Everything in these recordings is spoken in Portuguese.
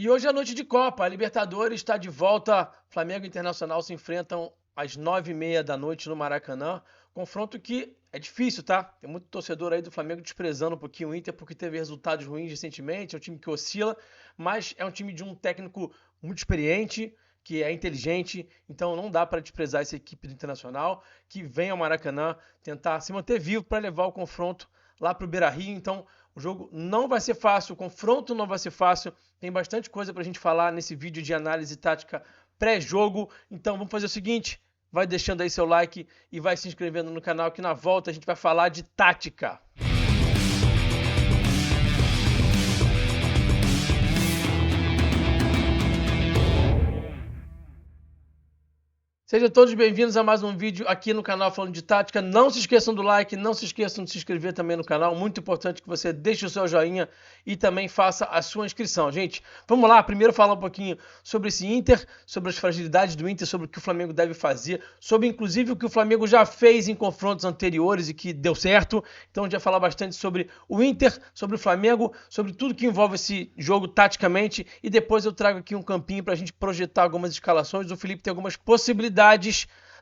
E hoje é noite de Copa, a Libertadores está de volta, Flamengo e Internacional se enfrentam às 9h30 da noite no Maracanã, confronto que é difícil, tá? Tem muito torcedor aí do Flamengo desprezando um pouquinho o Inter porque teve resultados ruins recentemente, é um time que oscila, mas é um time de um técnico muito experiente, que é inteligente, então não dá para desprezar essa equipe do Internacional, que vem ao Maracanã tentar se manter vivo para levar o confronto lá para o Beira-Rio, então o jogo não vai ser fácil, o confronto não vai ser fácil, tem bastante coisa para a gente falar nesse vídeo de análise tática pré-jogo, então vamos fazer o seguinte, vai deixando aí seu like e vai se inscrevendo no canal que na volta a gente vai falar de tática. Sejam todos bem-vindos a mais um vídeo aqui no canal falando de tática. Não se esqueçam do like, não se esqueçam de se inscrever também no canal. Muito importante que você deixe o seu joinha e também faça a sua inscrição. Gente, vamos lá. Primeiro falar um pouquinho sobre esse Inter, sobre as fragilidades do Inter, sobre o que o Flamengo deve fazer, sobre inclusive o que o Flamengo já fez em confrontos anteriores e que deu certo. Então a gente vai falar bastante sobre o Inter, sobre o Flamengo, sobre tudo que envolve esse jogo taticamente e depois eu trago aqui um campinho para a gente projetar algumas escalações. O Felipe tem algumas possibilidades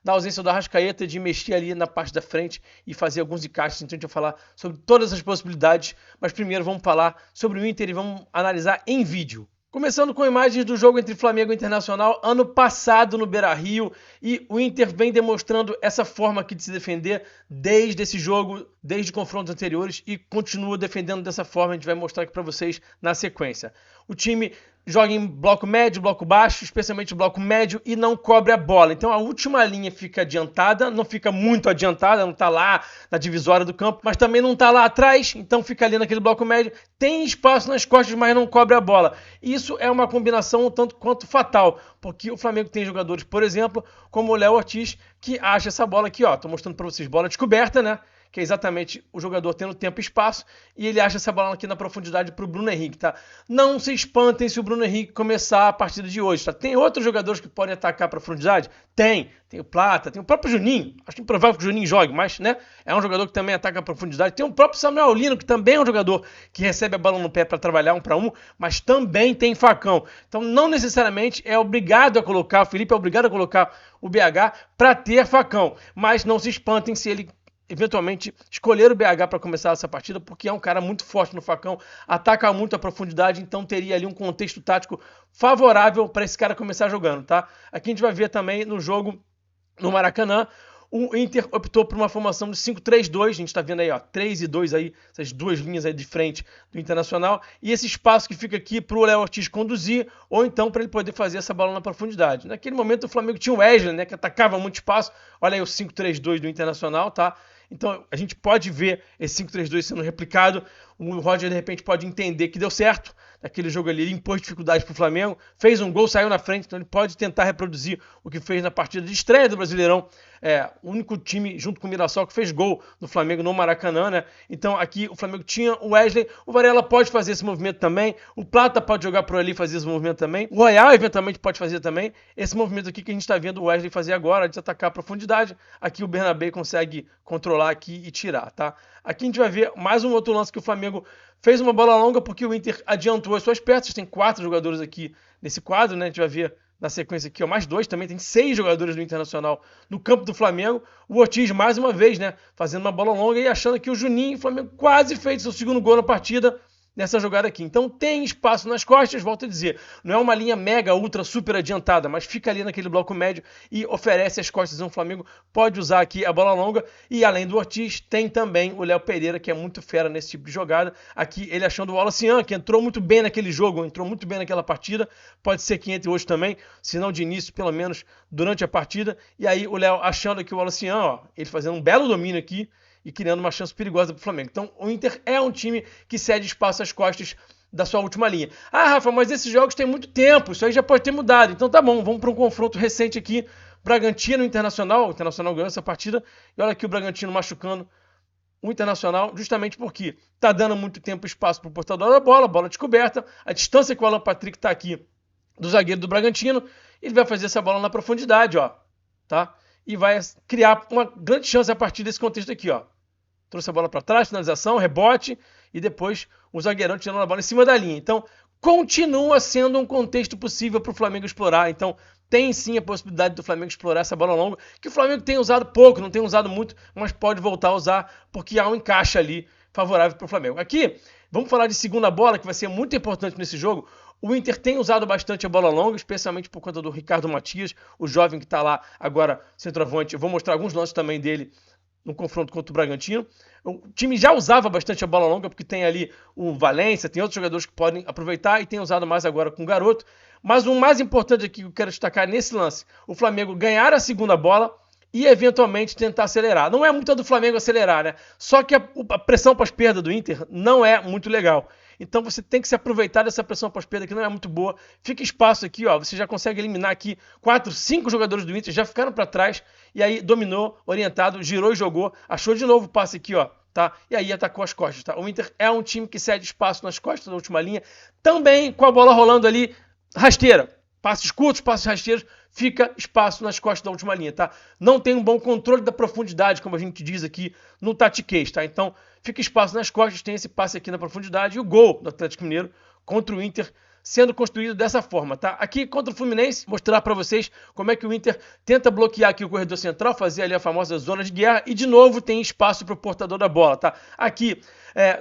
da ausência do Arrascaeta de mexer ali na parte da frente e fazer alguns encaixes, então a gente vai falar sobre todas as possibilidades, mas primeiro vamos falar sobre o Inter e vamos analisar em vídeo. Começando com imagens do jogo entre Flamengo e Internacional, ano passado no Beira-Rio, e o Inter vem demonstrando essa forma aqui de se defender desde esse jogo, desde confrontos anteriores, e continua defendendo dessa forma, a gente vai mostrar aqui para vocês na sequência. O time joga em bloco médio, bloco baixo, especialmente bloco médio, e não cobre a bola. Então a última linha fica adiantada, não fica muito adiantada, não está lá na divisória do campo, mas também não está lá atrás, então fica ali naquele bloco médio, tem espaço nas costas, mas não cobre a bola. Isso é uma combinação um tanto quanto fatal, porque o Flamengo tem jogadores, por exemplo, como o Léo Ortiz, que acha essa bola aqui, ó, tô mostrando para vocês, bola descoberta, né? Que é exatamente o jogador tendo tempo e espaço, e ele acha essa bola aqui na profundidade para o Bruno Henrique, tá? Não se espantem se o Bruno Henrique começar a partida de hoje, tá? Tem outros jogadores que podem atacar a profundidade? Tem o Plata, tem o próprio Juninho, acho que é improvável que o Juninho jogue, mas, né, é um jogador que também ataca a profundidade. Tem o próprio Samuel Lino, que também é um jogador que recebe a bola no pé para trabalhar 1 para 1, mas também tem facão. Então, não necessariamente é obrigado a colocar, o Felipe é obrigado a colocar o BH para ter facão, mas não se espantem se ele eventualmente escolher o BH para começar essa partida, porque é um cara muito forte no facão, ataca muito a profundidade, então teria ali um contexto tático favorável para esse cara começar jogando, tá? Aqui a gente vai ver também no jogo no Maracanã, o Inter optou por uma formação de 5-3-2, a gente está vendo aí, ó, 3 e 2 aí, essas duas linhas aí de frente do Internacional, e esse espaço que fica aqui para o Léo Ortiz conduzir, ou então para ele poder fazer essa bola na profundidade. Naquele momento o Flamengo tinha o Wesley, né, que atacava muito espaço, olha aí o 5-3-2 do Internacional, tá? Então a gente pode ver esse 5-3-2 sendo replicado, o Roger de repente pode entender que deu certo, naquele jogo ali ele impôs dificuldade para o Flamengo, fez um gol, saiu na frente, então ele pode tentar reproduzir o que fez na partida de estreia do Brasileirão, o único time junto com o Mirassol que fez gol no Flamengo no Maracanã, né? Então aqui o Flamengo tinha o Wesley, o Varela pode fazer esse movimento também, o Plata pode jogar por ali e fazer esse movimento também, o Royal eventualmente pode fazer também, esse movimento aqui que a gente está vendo o Wesley fazer agora, de atacar a profundidade, aqui o Bernabé consegue controlar aqui e tirar, tá? Aqui a gente vai ver mais um outro lance que o Flamengo fez uma bola longa porque o Inter adiantou as suas peças, tem 4 jogadores aqui nesse quadro, né? A gente vai ver na sequência aqui, ó, mais 2 também, tem 6 jogadores do Internacional no campo do Flamengo. O Ortiz, mais uma vez, né, fazendo uma bola longa e achando que o Juninho, o Flamengo quase fez seu segundo gol na partida nessa jogada aqui. Então tem espaço nas costas, volto a dizer, não é uma linha mega, ultra, super adiantada, mas fica ali naquele bloco médio e oferece as costas. O Flamengo pode usar aqui a bola longa e além do Ortiz, tem também o Léo Pereira, que é muito fera nesse tipo de jogada. Aqui ele achando o Wallace, que entrou muito bem naquele jogo, entrou muito bem naquela partida, pode ser que entre hoje também, se não de início, pelo menos durante a partida. E aí o Léo achando que o Wallace, ó, ele fazendo um belo domínio aqui, e criando uma chance perigosa para o Flamengo. Então, o Inter é um time que cede espaço às costas da sua última linha. Ah, Rafa, mas esses jogos têm muito tempo, isso aí já pode ter mudado. Então tá bom, vamos para um confronto recente aqui, Bragantino e Internacional. O Internacional ganhou essa partida, e olha aqui o Bragantino machucando o Internacional, justamente porque tá dando muito tempo e espaço para o portador da bola, bola descoberta, a distância que o Alan Patrick tá aqui do zagueiro do Bragantino, ele vai fazer essa bola na profundidade, ó, tá? E vai criar uma grande chance a partir desse contexto aqui, ó. Trouxe a bola para trás, finalização, rebote, e depois o zagueirão tirando a bola em cima da linha. Então, continua sendo um contexto possível para o Flamengo explorar. Então, tem sim a possibilidade do Flamengo explorar essa bola longa, que o Flamengo tem usado pouco, não tem usado muito, mas pode voltar a usar, porque há um encaixe ali favorável para o Flamengo. Aqui, vamos falar de segunda bola, que vai ser muito importante nesse jogo. O Inter tem usado bastante a bola longa, especialmente por conta do Ricardo Matias, o jovem que está lá agora, centroavante. Eu vou mostrar alguns lances também dele no confronto contra o Bragantino. O time já usava bastante a bola longa, porque tem ali o Valência, tem outros jogadores que podem aproveitar e tem usado mais agora com o garoto. Mas o mais importante aqui que eu quero destacar nesse lance, o Flamengo ganhar a segunda bola e eventualmente tentar acelerar. Não é muito do Flamengo acelerar, né? Só que a pressão pós-perda do Inter não é muito legal. Então você tem que se aproveitar dessa pressão pós-perda que não é muito boa. Fica espaço aqui, ó. Você já consegue eliminar aqui 4, 5 jogadores do Inter, já ficaram para trás. E aí dominou, orientado, girou e jogou. Achou de novo o passe aqui, ó. Tá? E aí atacou as costas. Tá? O Inter é um time que cede espaço nas costas da última linha. Também com a bola rolando ali, rasteira. Passes curtos, passes rasteiros, fica espaço nas costas da última linha, tá? Não tem um bom controle da profundidade, como a gente diz aqui no tatiquês, tá? Então, fica espaço nas costas, tem esse passe aqui na profundidade e o gol do Atlético Mineiro contra o Inter sendo construído dessa forma, tá? Aqui contra o Fluminense, mostrar para vocês como é que o Inter tenta bloquear aqui o corredor central, fazer ali a famosa zona de guerra e de novo tem espaço para o portador da bola, tá? Aqui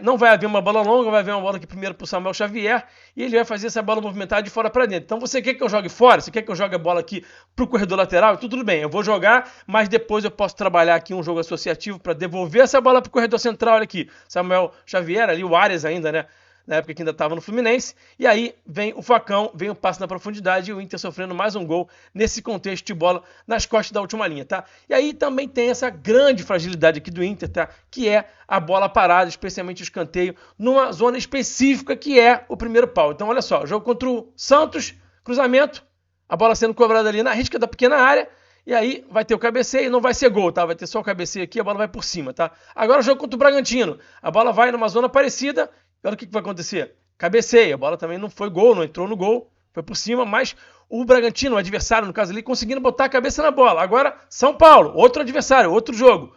não vai haver uma bola longa, vai haver uma bola aqui primeiro para o Samuel Xavier e ele vai fazer essa bola movimentar de fora para dentro. Então você quer que eu jogue fora? Você quer que eu jogue a bola aqui para o corredor lateral? Tudo bem, eu vou jogar, mas depois eu posso trabalhar aqui um jogo associativo para devolver essa bola para o corredor central, olha aqui, Samuel Xavier, ali o Arias ainda, né? Na época que ainda estava no Fluminense, e aí vem o facão, vem o passe na profundidade e o Inter sofrendo mais um gol nesse contexto de bola nas costas da última linha, tá? E aí também tem essa grande fragilidade aqui do Inter, tá? Que é a bola parada, especialmente o escanteio, numa zona específica que é o primeiro pau. Então olha só, jogo contra o Santos, cruzamento, a bola sendo cobrada ali na risca da pequena área, e aí vai ter o cabeceio, não vai ser gol, tá? Vai ter só o cabeceio aqui, a bola vai por cima, tá? Agora o jogo contra o Bragantino, a bola vai numa zona parecida. Olha o que vai acontecer. Cabeceia, a bola também não foi gol, não entrou no gol, foi por cima, mas o Bragantino, o adversário no caso ali, conseguindo botar a cabeça na bola. Agora, São Paulo, outro adversário, outro jogo.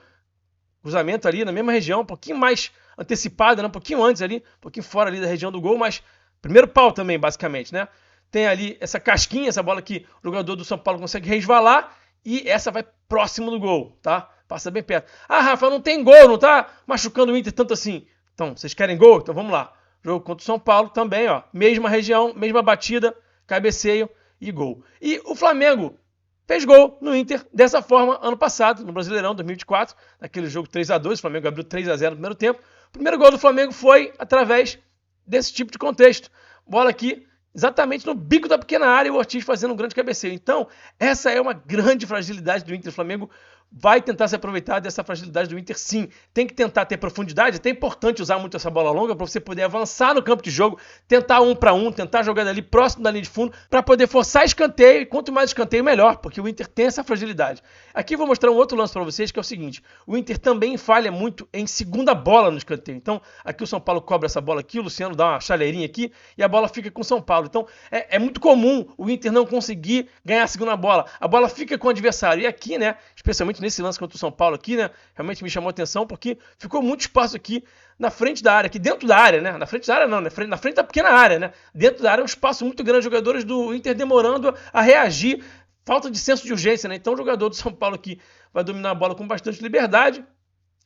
Cruzamento ali na mesma região, um pouquinho mais antecipado, né? Um pouquinho antes ali, um pouquinho fora ali da região do gol, mas primeiro pau também, basicamente, né? Tem ali essa casquinha, essa bola que o jogador do São Paulo consegue resvalar e essa vai próximo do gol, tá? Passa bem perto. Ah, Rafa, não tem gol, não tá machucando o Inter tanto assim. Então, vocês querem gol? Então vamos lá. Jogo contra o São Paulo também, ó. Mesma região, mesma batida, cabeceio e gol. E o Flamengo fez gol no Inter dessa forma ano passado, no Brasileirão 2024, naquele jogo 3-2, o Flamengo abriu 3-0 no primeiro tempo. O primeiro gol do Flamengo foi através desse tipo de contexto. Bola aqui, exatamente no bico da pequena área e o Ortiz fazendo um grande cabeceio. Então, essa é uma grande fragilidade do Inter. O Flamengo vai tentar se aproveitar dessa fragilidade do Inter, sim. Tem que tentar ter profundidade, é até importante usar muito essa bola longa para você poder avançar no campo de jogo, tentar 1 para 1, tentar jogar ali próximo da linha de fundo, para poder forçar escanteio, e quanto mais escanteio, melhor, porque o Inter tem essa fragilidade. Aqui eu vou mostrar um outro lance para vocês, que é o seguinte, o Inter também falha muito em segunda bola no escanteio. Então, aqui o São Paulo cobra essa bola aqui, o Luciano dá uma chaleirinha aqui, e a bola fica com o São Paulo. Então, é muito comum o Inter não conseguir ganhar a segunda bola. A bola fica com o adversário. E aqui, né, especialmente nesse lance contra o São Paulo aqui, né, realmente me chamou a atenção porque ficou muito espaço aqui na frente da área, aqui dentro da área, né, na frente da área não, na frente da pequena área, né, dentro da área é um espaço muito grande, jogadores do Inter demorando a reagir, falta de senso de urgência, né, então o jogador do São Paulo aqui vai dominar a bola com bastante liberdade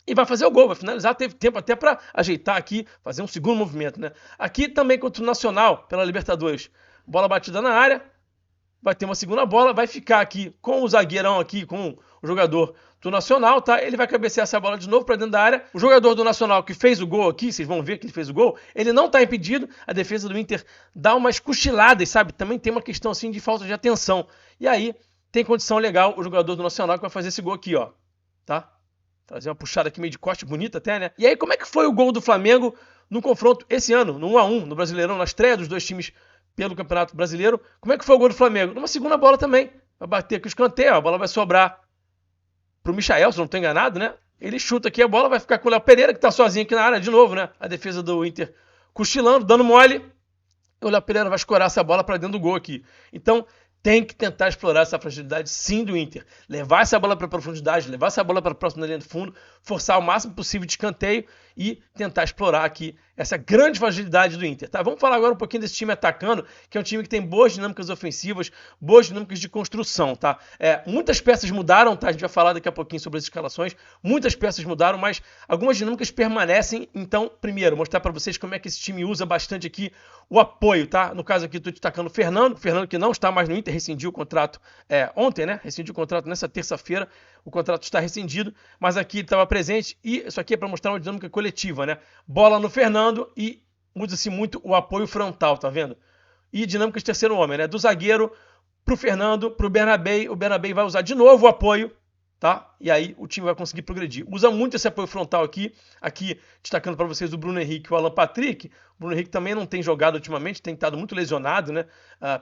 e vai fazer o gol, vai finalizar, teve tempo até para ajeitar aqui, fazer um segundo movimento, né, aqui também contra o Nacional, pela Libertadores, bola batida na área, vai ter uma segunda bola, vai ficar aqui com o zagueirão aqui, com o jogador do Nacional, tá? Ele vai cabecear essa bola de novo para dentro da área. O jogador do Nacional que fez o gol aqui, vocês vão ver que ele fez o gol, ele não tá impedido. A defesa do Inter dá umas cochiladas, sabe? Também tem uma questão assim de falta de atenção. E aí tem condição legal o jogador do Nacional que vai fazer esse gol aqui, ó, tá? Fazer uma puxada aqui meio de corte, bonita até, né? E aí como é que foi o gol do Flamengo no confronto esse ano, no 1-1, no Brasileirão, na estreia dos dois times pelo Campeonato Brasileiro? Como é que foi o gol do Flamengo? Numa segunda bola também. Vai bater aqui o escanteio, a bola vai sobrar pro Michael, se não estou enganado, né? Ele chuta aqui a bola, vai ficar com o Léo Pereira, que tá sozinho aqui na área de novo, né? A defesa do Inter cochilando, dando mole. E o Léo Pereira vai escorar essa bola para dentro do gol aqui. Então, tem que tentar explorar essa fragilidade sim do Inter. Levar essa bola para profundidade, levar essa bola para a próxima linha de fundo, forçar o máximo possível de escanteio e tentar explorar aqui essa grande fragilidade do Inter, tá? Vamos falar agora um pouquinho desse time atacando, que é um time que tem boas dinâmicas ofensivas, boas dinâmicas de construção, tá? Muitas peças mudaram, tá? A gente vai falar daqui a pouquinho sobre as escalações, muitas peças mudaram, mas algumas dinâmicas permanecem. Então, primeiro, mostrar para vocês como é que esse time usa bastante aqui o apoio, tá? No caso aqui, estou destacando o Fernando que não está mais no Inter, rescindiu o contrato ontem, né? Rescindiu o contrato nessa terça-feira, o contrato está rescindido, mas aqui estava presente, e isso aqui é para mostrar uma dinâmica coletiva, né? Bola no Fernando e usa-se muito o apoio frontal, tá vendo? E dinâmica de terceiro homem, né? Do zagueiro pro Fernando, pro Bernabei, o Bernabei vai usar de novo o apoio, tá? E aí o time vai conseguir progredir. Usa muito esse apoio frontal aqui destacando para vocês o Bruno Henrique e o Alan Patrick. O Bruno Henrique também não tem jogado ultimamente, tem estado muito lesionado, né?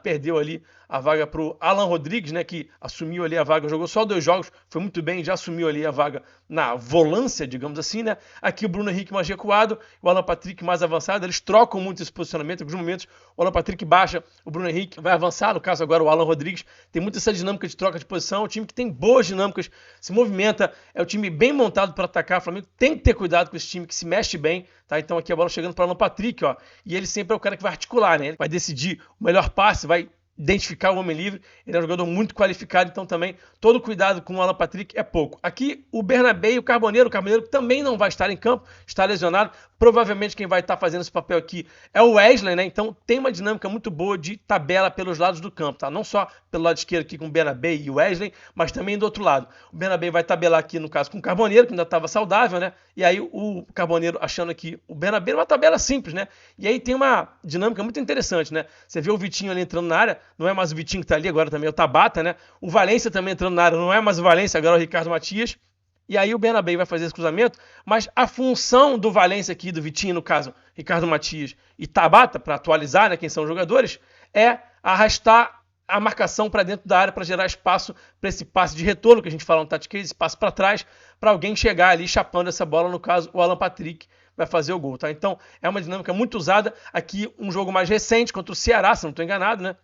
Perdeu ali a vaga pro Alan Rodrigues, né? Que assumiu ali a vaga, jogou só 2 jogos, foi muito bem, já assumiu ali a vaga na volância, digamos assim, né? Aqui o Bruno Henrique mais recuado, o Alan Patrick mais avançado, eles trocam muito esse posicionamento. Em alguns momentos o Alan Patrick baixa, o Bruno Henrique vai avançar, no caso agora o Alan Rodrigues. Tem muito essa dinâmica de troca de posição, o time que tem boas dinâmicas, se movimenta, é um time bem montado para atacar. O Flamengo tem que ter cuidado com esse time que se mexe bem, tá? Então aqui a bola chegando para o Alan Patrick, ó, e ele sempre é o cara que vai articular, né? Ele vai decidir o melhor passe, vai identificar o homem livre. Ele é um jogador muito qualificado, então também todo cuidado com o Alan Patrick é pouco. Aqui o Bernabei e o Carboneiro também não vai estar em campo, está lesionado. Provavelmente quem vai estar fazendo esse papel aqui é o Wesley, né? Então tem uma dinâmica muito boa de tabela pelos lados do campo, tá? Não só pelo lado esquerdo aqui com o Bernabei e o Wesley, mas também do outro lado. O Bernabei vai tabelar aqui, no caso, com o Carboneiro, que ainda estava saudável, né? E aí o Carboneiro achando aqui o Bernabei, uma tabela simples, né? E aí tem uma dinâmica muito interessante, né? Você vê o Vitinho ali entrando na área, não é mais o Vitinho que tá ali, agora também é o Tabata, né? O Valência também entrando na área, não é mais o Valência, agora é o Ricardo Matias. E aí o Bernabei vai fazer esse cruzamento, mas a função do Valência aqui, do Vitinho, no caso, Ricardo Matias e Tabata, para atualizar, né, quem são os jogadores, é arrastar a marcação para dentro da área para gerar espaço para esse passe de retorno, que a gente fala no Tactics, esse passe para trás, para alguém chegar ali chapando essa bola, no caso, o Alan Patrick vai fazer o gol, tá? Então, é uma dinâmica muito usada. Aqui, um jogo mais recente contra o Ceará, se não estou enganado, né?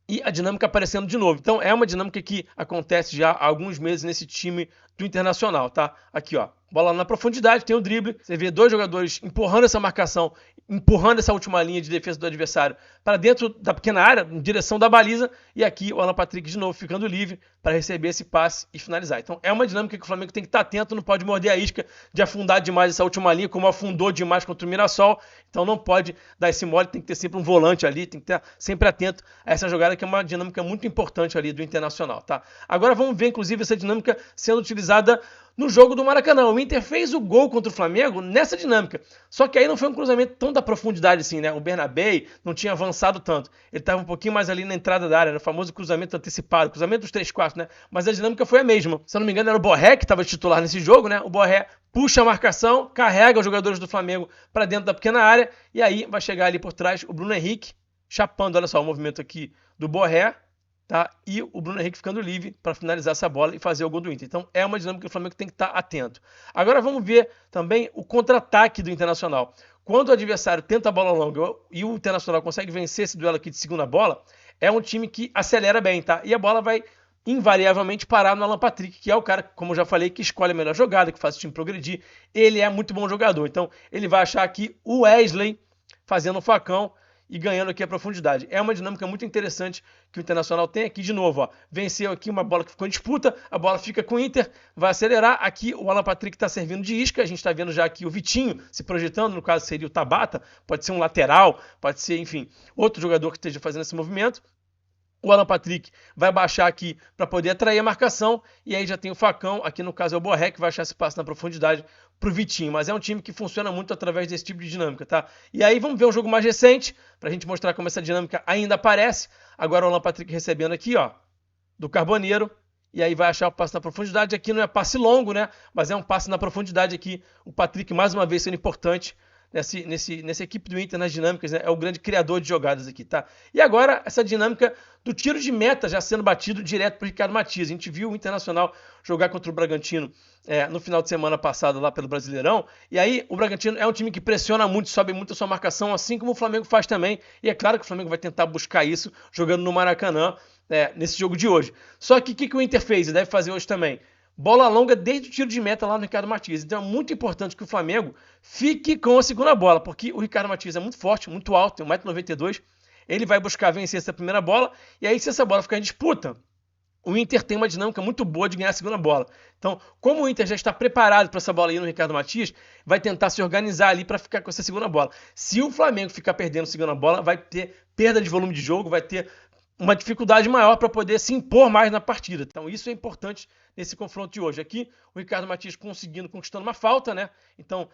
E a dinâmica aparecendo de novo. Então, é uma dinâmica que acontece já há alguns meses nesse time do Internacional, tá? Aqui, ó, bola na profundidade, tem o drible, você vê 2 jogadores empurrando essa marcação, empurrando essa última linha de defesa do adversário para dentro da pequena área, em direção da baliza, e aqui o Alan Patrick de novo ficando livre para receber esse passe e finalizar. Então é uma dinâmica que o Flamengo tem que estar atento, não pode morder a isca de afundar demais essa última linha, como afundou demais contra o Mirassol. Então não pode dar esse mole, tem que ter sempre um volante ali, tem que estar sempre atento a essa jogada, que é uma dinâmica muito importante ali do Internacional, tá? Agora vamos ver, inclusive, essa dinâmica sendo utilizada no jogo do Maracanã. O Inter fez o gol contra o Flamengo nessa dinâmica. Só que aí não foi um cruzamento tão da profundidade assim, né? O Bernabei não tinha avançado tanto. Ele estava um pouquinho mais ali na entrada da área, no famoso cruzamento antecipado, cruzamento dos 3/4, né? Mas a dinâmica foi a mesma. Se eu não me engano, era o Borré que estava titular nesse jogo, né? O Borré puxa a marcação, carrega os jogadores do Flamengo para dentro da pequena área, e aí vai chegar ali por trás o Bruno Henrique, chapando, olha só, o movimento aqui do Borré, tá? E o Bruno Henrique ficando livre para finalizar essa bola e fazer o gol do Inter. Então é uma dinâmica que o Flamengo tem que estar atento. Agora vamos ver também o contra-ataque do Internacional. Quando o adversário tenta a bola longa e o Internacional consegue vencer esse duelo aqui de segunda bola, é um time que acelera bem, tá? E a bola vai invariavelmente parar no Alan Patrick, que é o cara, como eu já falei, que escolhe a melhor jogada, que faz o time progredir. Ele é muito bom jogador. Então ele vai achar aqui o Wesley fazendo um facão e ganhando aqui a profundidade. É uma dinâmica muito interessante que o Internacional tem aqui de novo, ó. Venceu aqui uma bola que ficou em disputa, a bola fica com o Inter, vai acelerar. Aqui o Alan Patrick está servindo de isca, a gente está vendo já aqui o Vitinho se projetando, no caso seria o Tabata, pode ser um lateral, pode ser, enfim, outro jogador que esteja fazendo esse movimento. O Alan Patrick vai baixar aqui para poder atrair a marcação, e aí já tem o facão, aqui no caso é o Borré, que vai achar esse passe na profundidade pro Vitinho, mas é um time que funciona muito através desse tipo de dinâmica, tá? E aí vamos ver um jogo mais recente, pra gente mostrar como essa dinâmica ainda aparece. Agora o Alan Patrick recebendo aqui, ó, do Carboneiro, e aí vai achar o passe na profundidade. Aqui não é passe longo, né? Mas é um passe na profundidade aqui, o Patrick mais uma vez sendo importante nessa equipe do Inter, nas dinâmicas, né? É o grande criador de jogadas aqui, tá? E agora, essa dinâmica do tiro de meta já sendo batido direto pro Ricardo Matias. A gente viu o Internacional jogar contra o Bragantino no final de semana passado lá pelo Brasileirão, e aí o Bragantino é um time que pressiona muito, sobe muito a sua marcação, assim como o Flamengo faz também, e é claro que o Flamengo vai tentar buscar isso jogando no Maracanã nesse jogo de hoje. Só que o que o Inter fez e deve fazer hoje também? bola longa desde o tiro de meta lá no Ricardo Martins. Então é muito importante que o Flamengo fique com a segunda bola, porque o Ricardo Martins é muito forte, muito alto, tem 1,92 m. Ele vai buscar vencer essa primeira bola, e aí se essa bola ficar em disputa, o Inter tem uma dinâmica muito boa de ganhar a segunda bola. Então, como o Inter já está preparado para essa bola aí no Ricardo Matias, vai tentar se organizar ali para ficar com essa segunda bola. Se o Flamengo ficar perdendo a segunda bola, vai ter perda de volume de jogo, vai ter uma dificuldade maior para poder se impor mais na partida. Então isso é importante nesse confronto de hoje. Aqui o Ricardo Matias conquistando uma falta, né? Então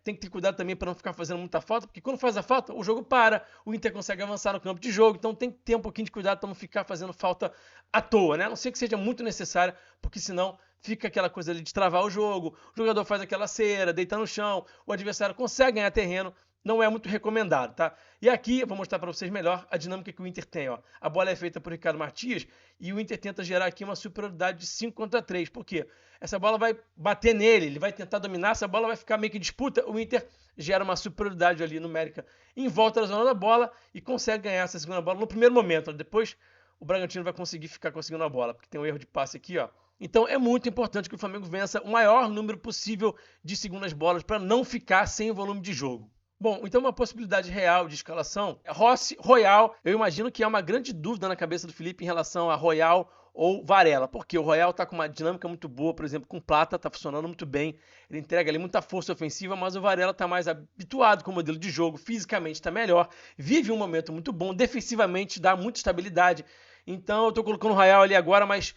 tem que ter cuidado também para não ficar fazendo muita falta, porque quando faz a falta o jogo para, o Inter consegue avançar no campo de jogo, então tem que ter um pouquinho de cuidado para não ficar fazendo falta à toa, né? A não ser que seja muito necessária, porque senão fica aquela coisa ali de travar o jogo, o jogador faz aquela cera, deita no chão, o adversário consegue ganhar terreno. Não é muito recomendado, tá? E aqui eu vou mostrar para vocês melhor a dinâmica que o Inter tem, ó. A bola é feita por Ricardo Matias e o Inter tenta gerar aqui uma superioridade de 5 contra 3. Por quê? Essa bola vai bater nele, ele vai tentar dominar, essa bola vai ficar meio que disputa, o Inter gera uma superioridade ali numérica em volta da zona da bola e consegue ganhar essa segunda bola no primeiro momento, ó. Depois o Bragantino vai conseguir ficar com a segunda bola, porque tem um erro de passe aqui, ó. Então é muito importante que o Flamengo vença o maior número possível de segundas bolas para não ficar sem volume de jogo. Bom, então uma possibilidade real de escalação é Rossi, Royal. Eu imagino que há uma grande dúvida na cabeça do Felipe em relação a Royal ou Varela, porque o Royal está com uma dinâmica muito boa, por exemplo, com Plata, está funcionando muito bem, ele entrega ali muita força ofensiva, mas o Varela está mais habituado com o modelo de jogo, fisicamente está melhor, vive um momento muito bom, defensivamente dá muita estabilidade. Então eu estou colocando o Royal ali agora, mas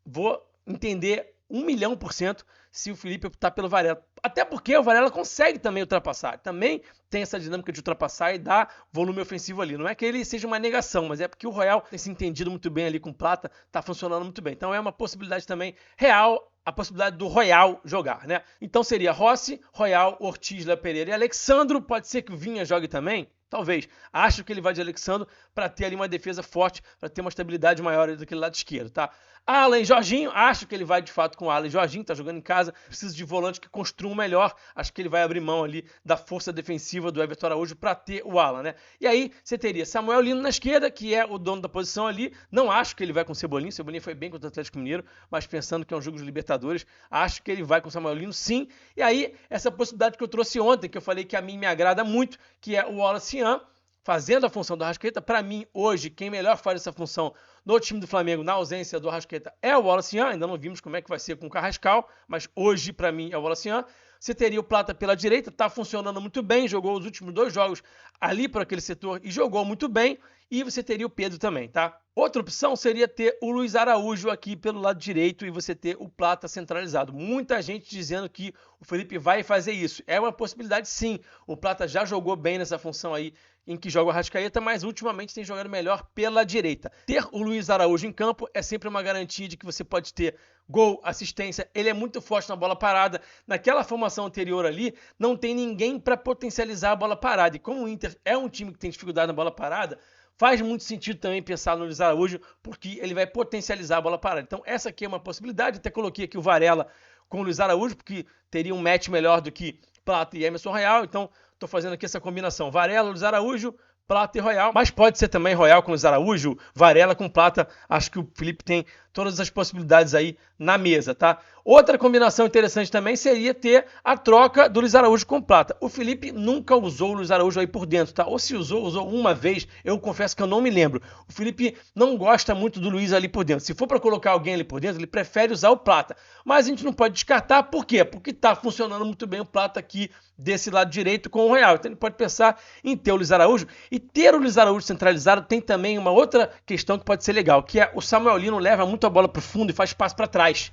vou entender 1.000.000% se o Felipe optar pelo Varela. Até porque o Varela consegue também ultrapassar. Também tem essa dinâmica de ultrapassar e dar volume ofensivo ali. Não é que ele seja uma negação, mas é porque o Royal tem se entendido muito bem ali com Plata, tá funcionando muito bem. Então é uma possibilidade também real, a possibilidade do Royal jogar, né? Então seria Rossi, Royal, Ortiz, Léo Pereira e Alexandro. Pode ser que o Vinha jogue também? Talvez. Acho que ele vai de Alexandro para ter ali uma defesa forte, para ter uma estabilidade maior ali daquele lado esquerdo, tá? Alan e Jorginho, acho que ele vai de fato com o Alan e Jorginho, tá jogando em casa, precisa de volante que construam melhor, acho que ele vai abrir mão ali da força defensiva do Everton Araújo para ter o Alan, né? E aí você teria Samuel Lino na esquerda, que é o dono da posição ali, não acho que ele vai com o Cebolinha foi bem contra o Atlético Mineiro, mas pensando que é um jogo de Libertadores, acho que ele vai com o Samuel Lino sim, e aí essa possibilidade que eu trouxe ontem, que eu falei que a mim me agrada muito, que é o Wallace Ian, fazendo a função do Arrascaeta. Para mim, hoje, quem melhor faz essa função no time do Flamengo, na ausência do Arrascaeta, é o Wallace Ian. Ainda não vimos como é que vai ser com o Carrascal, mas hoje, para mim, é o Wallace Ian. Você teria o Plata pela direita, tá funcionando muito bem, jogou os últimos 2 jogos ali por aquele setor e jogou muito bem. E você teria o Pedro também, tá? Outra opção seria ter o Luiz Araújo aqui pelo lado direito e você ter o Plata centralizado. Muita gente dizendo que o Felipe vai fazer isso. É uma possibilidade sim. O Plata já jogou bem nessa função aí em que joga o Arrascaeta, mas ultimamente tem jogado melhor pela direita. Ter o Luiz Araújo em campo é sempre uma garantia de que você pode ter gol, assistência, ele é muito forte na bola parada. Naquela formação anterior ali, não tem ninguém para potencializar a bola parada. E como o Inter é um time que tem dificuldade na bola parada, faz muito sentido também pensar no Luiz Araújo, porque ele vai potencializar a bola parada. Então essa aqui é uma possibilidade, até coloquei aqui o Varela com o Luiz Araújo, porque teria um match melhor do que Plata e Emerson Royal, então estou fazendo aqui essa combinação, Varela, Luiz Araújo, Plata e Royal, mas pode ser também Royal com Luiz Araújo, Varela com Plata, acho que o Felipe tem todas as possibilidades aí na mesa, tá? Outra combinação interessante também seria ter a troca do Luiz Araújo com Plata. O Felipe nunca usou o Luiz Araújo aí por dentro, tá? Ou se usou uma vez, eu confesso que eu não me lembro. O Felipe não gosta muito do Luiz ali por dentro. Se for para colocar alguém ali por dentro, ele prefere usar o Plata. Mas a gente não pode descartar, por quê? Porque tá funcionando muito bem o Plata aqui desse lado direito com o Royal. Então ele pode pensar em ter o Luiz Araújo. E ter o Luiz Araújo centralizado tem também uma outra questão que pode ser legal, que é o Samuel Lino leva muito a bola para o fundo e faz passe para trás.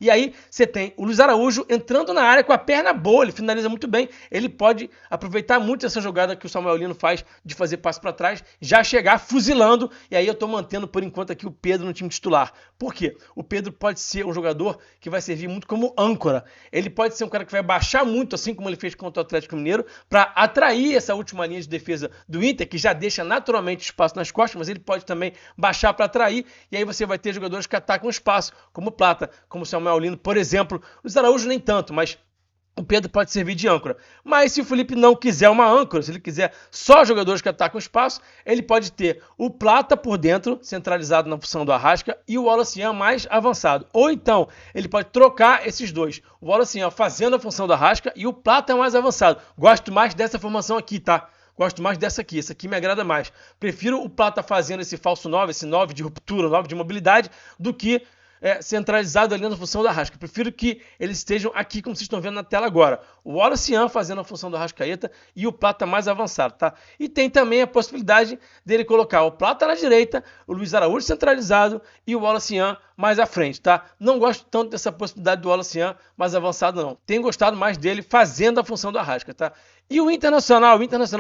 E aí você tem o Luiz Araújo entrando na área com a perna boa, ele finaliza muito bem, ele pode aproveitar muito essa jogada que o Samuel Lino faz de fazer passe para trás, já chegar fuzilando, e aí eu estou mantendo por enquanto aqui o Pedro no time titular. Por quê? O Pedro pode ser um jogador que vai servir muito como âncora, ele pode ser um cara que vai baixar muito, assim como ele fez contra o Atlético Mineiro, para atrair essa última linha de defesa do Inter, que já deixa naturalmente espaço nas costas, mas ele pode também baixar para atrair, e aí você vai ter jogadores que atacam o espaço, como o Plata, como o Samuel Lino, por exemplo. O Luiz Araújo nem tanto, mas o Pedro pode servir de âncora. Mas se o Felipe não quiser uma âncora, se ele quiser só jogadores que atacam o espaço, ele pode ter o Plata por dentro, centralizado na função do Arrasca, e o Wallace Ian mais avançado. Ou então, ele pode trocar esses dois. O Wallace Ian fazendo a função do Arrasca e o Plata mais avançado. Gosto mais dessa formação aqui, tá? Gosto mais dessa aqui, essa aqui me agrada mais. Prefiro o Plata fazendo esse falso 9, esse 9 de ruptura, 9 de mobilidade, do que centralizado ali na função do Arrasca. Prefiro que eles estejam aqui, como vocês estão vendo na tela agora. O Wallace Ian fazendo a função do Arrascaeta e o Plata mais avançado, tá? E tem também a possibilidade dele colocar o Plata na direita, o Luiz Araújo centralizado e o Wallace Ian mais à frente, tá? Não gosto tanto dessa possibilidade do Wallace Ian mais avançado, não. Tenho gostado mais dele fazendo a função do Arrasca, tá? E o Internacional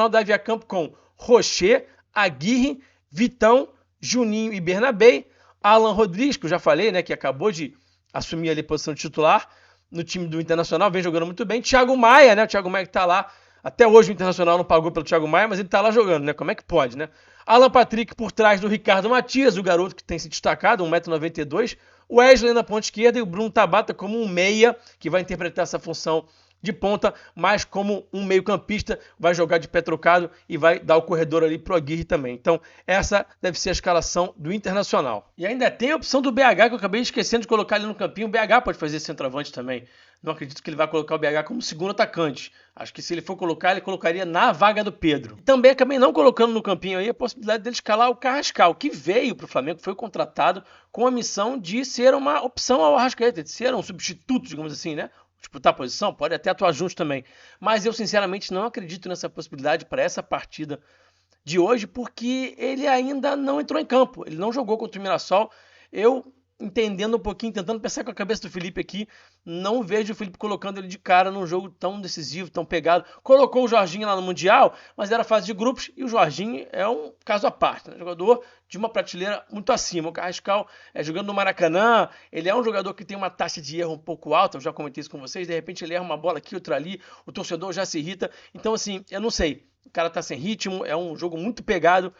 deve a campo com Rocher, Aguirre, Vitão, Juninho e Bernabé, Alan Rodrigues, que eu já falei, né, que acabou de assumir ali a posição de titular no time do Internacional, vem jogando muito bem. Thiago Maia, né, o Thiago Maia que tá lá, até hoje o Internacional não pagou pelo Thiago Maia, mas ele tá lá jogando, né, como é que pode, né? Alan Patrick por trás do Ricardo Matias, o garoto que tem se destacado, 1,92 m, o Wesley na ponta esquerda e o Bruno Tabata como um meia, que vai interpretar essa função de ponta, mas como um meio-campista, vai jogar de pé trocado e vai dar o corredor ali pro Aguirre também. Então, essa deve ser a escalação do Internacional. E ainda tem a opção do BH, que eu acabei esquecendo de colocar ali no campinho. O BH pode fazer centroavante também. Não acredito que ele vai colocar o BH como segundo atacante. Acho que se ele for colocar, ele colocaria na vaga do Pedro. E também acabei não colocando no campinho aí a possibilidade dele escalar o Carrascal, que veio para o Flamengo, foi contratado com a missão de ser uma opção ao Arrascaeta, de ser um substituto, digamos assim, né? Disputar a posição, pode até atuar junto também. Mas eu, sinceramente, não acredito nessa possibilidade para essa partida de hoje, porque ele ainda não entrou em campo. Ele não jogou contra o Mirassol. Eu, entendendo um pouquinho, tentando pensar com a cabeça do Felipe aqui, não vejo o Felipe colocando ele de cara num jogo tão decisivo, tão pegado. Colocou o Jorginho lá no Mundial, mas era fase de grupos e o Jorginho é um caso à parte, né? Jogador de uma prateleira muito acima. O Carrascal, jogando no Maracanã, ele é um jogador que tem uma taxa de erro um pouco alta, eu já comentei isso com vocês, de repente ele erra uma bola aqui, outra ali, o torcedor já se irrita. Então, assim, eu não sei. O cara tá sem ritmo, é um jogo muito pegado,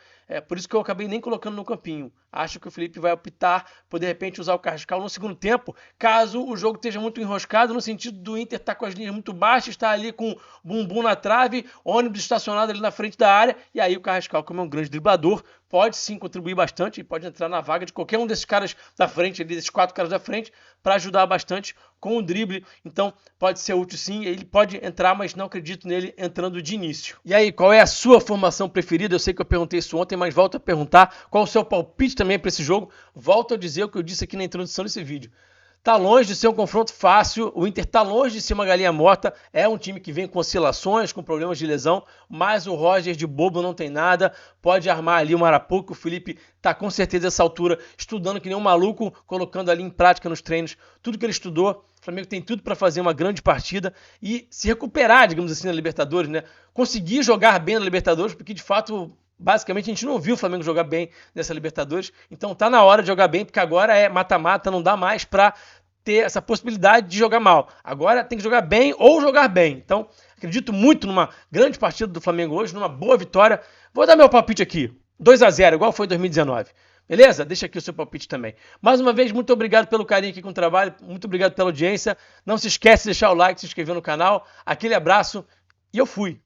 por isso que eu acabei nem colocando no campinho. Acho que o Felipe vai optar por, de repente, usar o Carrascal no segundo tempo, caso o jogo esteja muito enroscado, no sentido do Inter estar com as linhas muito baixas, está ali com bumbum na trave, ônibus estacionado ali na frente da área, e aí o Carrascal, como é um grande driblador, pode sim contribuir bastante e pode entrar na vaga de qualquer um desses caras da frente, desses 4 caras da frente, para ajudar bastante com o drible. Então pode ser útil sim, ele pode entrar, mas não acredito nele entrando de início. E aí, qual é a sua formação preferida? Eu sei que eu perguntei isso ontem, mas volto a perguntar qual o seu palpite também para esse jogo. Volto a dizer o que eu disse aqui na introdução desse vídeo. Tá longe de ser um confronto fácil, o Inter tá longe de ser uma galinha morta, é um time que vem com oscilações, com problemas de lesão, mas o Roger de bobo não tem nada, pode armar ali o Arapuca, o Felipe tá com certeza nessa altura estudando que nem um maluco, colocando ali em prática nos treinos tudo que ele estudou. O Flamengo tem tudo para fazer uma grande partida e se recuperar, digamos assim, na Libertadores, né? Conseguir jogar bem na Libertadores, porque de fato... Basicamente, a gente não viu o Flamengo jogar bem nessa Libertadores, então tá na hora de jogar bem, porque agora é mata-mata, não dá mais pra ter essa possibilidade de jogar mal. Agora tem que jogar bem ou jogar bem. Então, acredito muito numa grande partida do Flamengo hoje, numa boa vitória. Vou dar meu palpite aqui, 2-0, igual foi em 2019. Beleza? Deixa aqui o seu palpite também. Mais uma vez, muito obrigado pelo carinho aqui com o trabalho, muito obrigado pela audiência. Não se esquece de deixar o like, se inscrever no canal. Aquele abraço e eu fui.